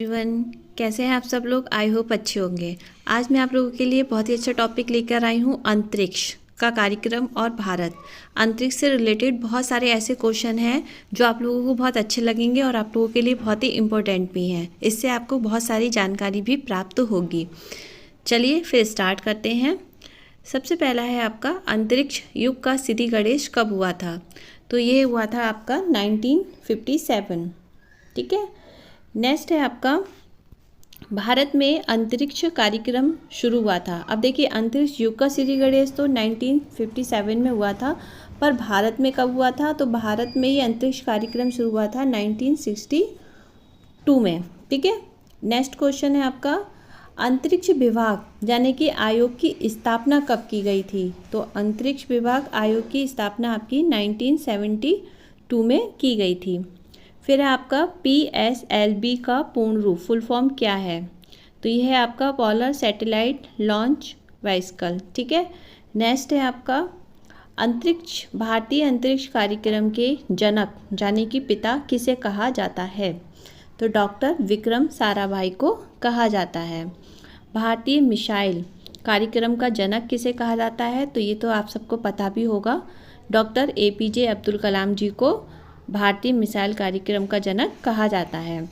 Everyone, कैसे हैं आप सब लोग। आई होप अच्छे होंगे। आज मैं आप लोगों के लिए बहुत ही अच्छा टॉपिक लेकर आई हूँ, अंतरिक्ष का कार्यक्रम और भारत। अंतरिक्ष से रिलेटेड बहुत सारे ऐसे क्वेश्चन हैं जो आप लोगों को बहुत अच्छे लगेंगे और आप लोगों के लिए बहुत ही इम्पोर्टेंट भी हैं। इससे आपको बहुत सारी जानकारी भी प्राप्त होगी। चलिए फिर स्टार्ट करते हैं। सबसे पहला है आपका, अंतरिक्ष युग का सिद्धि गणेश कब हुआ था। तो ये हुआ था आपका 1957। ठीक है। नेक्स्ट है आपका, भारत में अंतरिक्ष कार्यक्रम शुरू हुआ था। अब देखिए, अंतरिक्ष युग का सिद्धि गणेश तो 1957 में हुआ था, पर भारत में कब हुआ था। तो भारत में ये अंतरिक्ष कार्यक्रम शुरू हुआ था 1962 में। ठीक है। नेक्स्ट क्वेश्चन है आपका, अंतरिक्ष विभाग यानी कि आयोग की स्थापना कब की गई थी। तो अंतरिक्ष विभाग आयोग की स्थापना आपकी 1972 में की गई थी। फिर है आपका, PSLV का पूर्ण रूप फुल फॉर्म क्या है। तो यह है आपका पोलर सैटेलाइट लॉन्च व्हीकल। ठीक है। नेक्स्ट है आपका, अंतरिक्ष भारतीय अंतरिक्ष कार्यक्रम के जनक यानी कि पिता किसे कहा जाता है। तो डॉक्टर विक्रम साराभाई को कहा जाता है। भारतीय मिसाइल कार्यक्रम का जनक किसे कहा जाता है। तो ये तो आप सबको पता भी होगा, डॉक्टर APJ अब्दुल कलाम जी को भारतीय मिसाइल कार्यक्रम का जनक कहा जाता है।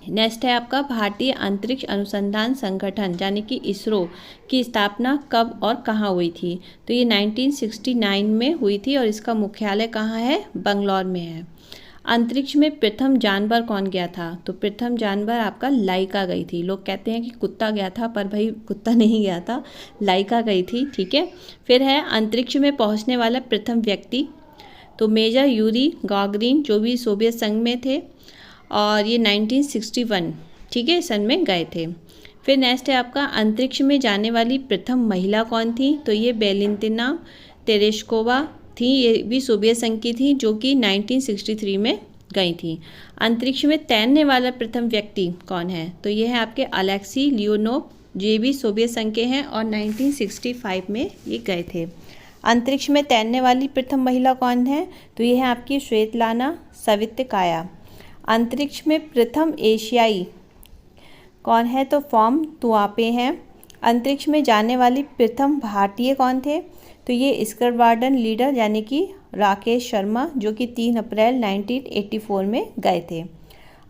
नेक्स्ट है आपका, भारतीय अंतरिक्ष अनुसंधान संगठन यानी कि इसरो की स्थापना कब और कहाँ हुई थी। तो ये 1969 में हुई थी और इसका मुख्यालय कहाँ है, बंगलौर में है। अंतरिक्ष में प्रथम जानवर कौन गया था। तो प्रथम जानवर आपका लाइका गई थी। लोग कहते हैं कि कुत्ता गया था, पर भाई कुत्ता नहीं गया था, लाइका गई थी। ठीक है। फिर है, अंतरिक्ष में पहुंचने वाला प्रथम व्यक्ति। तो मेजर यूरी गागरिन जो भी सोवियत संघ में थे, और ये 1961 ठीक है सन में गए थे। फिर नेक्स्ट है आपका, अंतरिक्ष में जाने वाली प्रथम महिला कौन थी। तो ये वेलेंतिना तेरेश्कोवा थी, ये भी सोवियत संघ की थी, जो कि 1963 में गई थी। अंतरिक्ष में तैरने वाला प्रथम व्यक्ति कौन है। तो ये है आपके अलेक्सी लियोनोव, ये भी सोवियत संघ के हैं और 1965 में ये गए थे। अंतरिक्ष में तैरने वाली प्रथम महिला कौन है। तो यह है आपकी श्वेतलाना सवितकाया। अंतरिक्ष में प्रथम एशियाई कौन है। तो फॉर्म तुआपे हैं। अंतरिक्ष में जाने वाली प्रथम भारतीय कौन थे। तो ये स्क्वाड्रन लीडर यानी कि राकेश शर्मा, जो कि 3 अप्रैल 1984 में गए थे।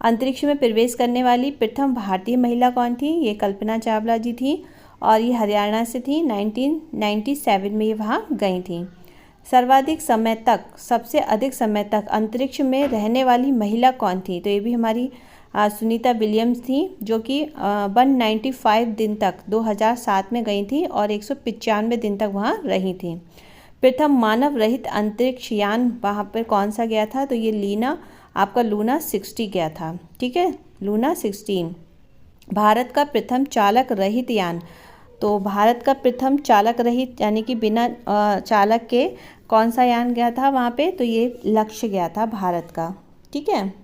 अंतरिक्ष में प्रवेश करने वाली प्रथम भारतीय महिला कौन थी। ये कल्पना चावला जी थी और ये हरियाणा से थी। 1997 में ये वहाँ गई थी। सर्वाधिक समय तक, सबसे अधिक समय तक अंतरिक्ष में रहने वाली महिला कौन थी। तो ये भी हमारी सुनीता विलियम्स थी, जो कि 195 दिन तक 2007 में गई थी और 195 दिन तक वहाँ रही थी। प्रथम मानव रहित अंतरिक्ष यान वहाँ पर कौन सा गया था। तो ये लूना 60 गया था। ठीक है, लूना 16। भारत का प्रथम चालक रहित यान। तो भारत का प्रथम चालक रहित यानी कि बिना चालक के कौन सा यान गया था वहाँ पे। तो ये लक्ष्य गया था भारत का। ठीक है।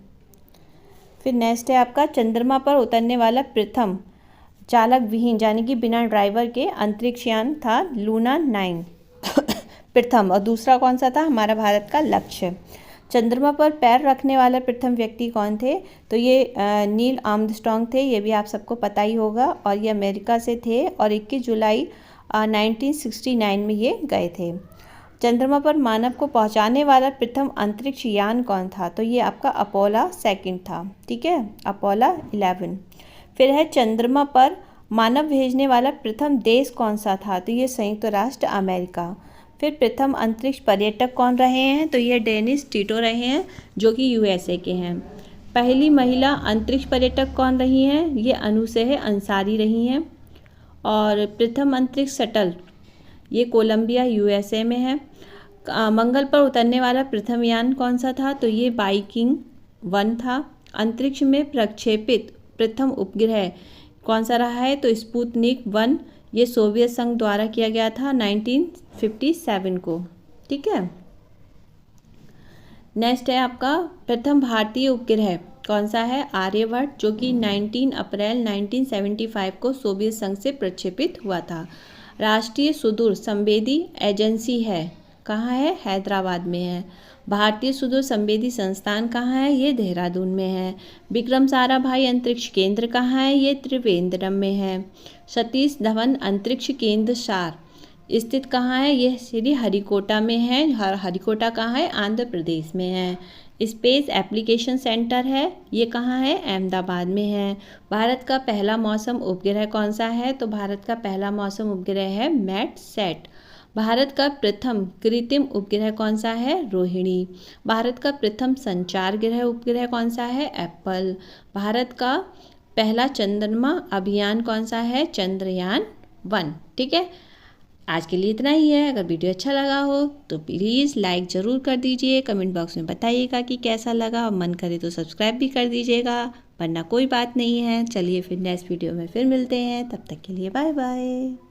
फिर नेक्स्ट है आपका, चंद्रमा पर उतरने वाला प्रथम चालक विहीन यानी कि बिना ड्राइवर के अंतरिक्ष यान था लूना 9 प्रथम, और दूसरा कौन सा था, हमारा भारत का लक्ष्य। चंद्रमा पर पैर रखने वाला प्रथम व्यक्ति कौन थे। तो ये नील आर्मस्ट्रॉन्ग थे, ये भी आप सबको पता ही होगा, और ये अमेरिका से थे और 21 जुलाई 1969 में ये गए थे। चंद्रमा पर मानव को पहुंचाने वाला प्रथम अंतरिक्ष यान कौन था। तो ये आपका अपोलो 2 था। ठीक है, अपोलो 11। फिर है, चंद्रमा पर मानव भेजने वाला प्रथम देश कौन सा था। तो ये संयुक्त राष्ट्र अमेरिका। फिर प्रथम अंतरिक्ष पर्यटक कौन रहे हैं। तो ये डेनिस टिटो रहे हैं, जो कि USA के हैं। पहली महिला अंतरिक्ष पर्यटक कौन रही हैं। ये अनुसेह अंसारी रही हैं। और प्रथम अंतरिक्ष शटल ये कोलंबिया USA में है। मंगल पर उतरने वाला प्रथम यान कौन सा था। तो ये वाइकिंग 1 था। अंतरिक्ष में प्रक्षेपित प्रथम उपग्रह कौन सा रहा है। तो स्पुतनिक 1, ये सोवियत संघ द्वारा किया गया था 1957 को। ठीक है। नेक्स्ट है आपका, प्रथम भारतीय उपग्रह कौन सा है, आर्यभट्ट, जो कि 19 अप्रैल 1975 को सोवियत संघ से प्रक्षेपित हुआ था। राष्ट्रीय सुदूर संवेदी एजेंसी है, कहाँ है, हैदराबाद में है। भारतीय सुदूर संवेदी संस्थान कहाँ है? ये देहरादून में है। विक्रम साराभाई अंतरिक्ष केंद्र कहाँ है? ये त्रिवेंद्रम में है। सतीश धवन अंतरिक्ष केंद्र सार स्थित कहाँ है? यह श्री हरिकोटा में है। हरिकोटा कहाँ है? आंध्र प्रदेश में है। स्पेस एप्लीकेशन सेंटर है, ये कहाँ है? अहमदाबाद में है। भारत का पहला मौसम उपग्रह कौन सा है? तो भारत का पहला मौसम उपग्रह है मैटसैट। भारत का प्रथम कृत्रिम उपग्रह कौन सा है? रोहिणी। भारत का प्रथम संचार ग्रह उपग्रह कौन सा है? एप्पल। भारत का पहला चंद्रमा अभियान कौन सा है? चंद्रयान-1। ठीक है, आज के लिए इतना ही है। अगर वीडियो अच्छा लगा हो तो प्लीज़ लाइक ज़रूर कर दीजिए, कमेंट बॉक्स में बताइएगा कि कैसा लगा, और मन करे तो सब्सक्राइब भी कर दीजिएगा, वरना कोई बात नहीं है। चलिए फिर नेक्स्ट वीडियो में फिर मिलते हैं, तब तक के लिए बाय बाय।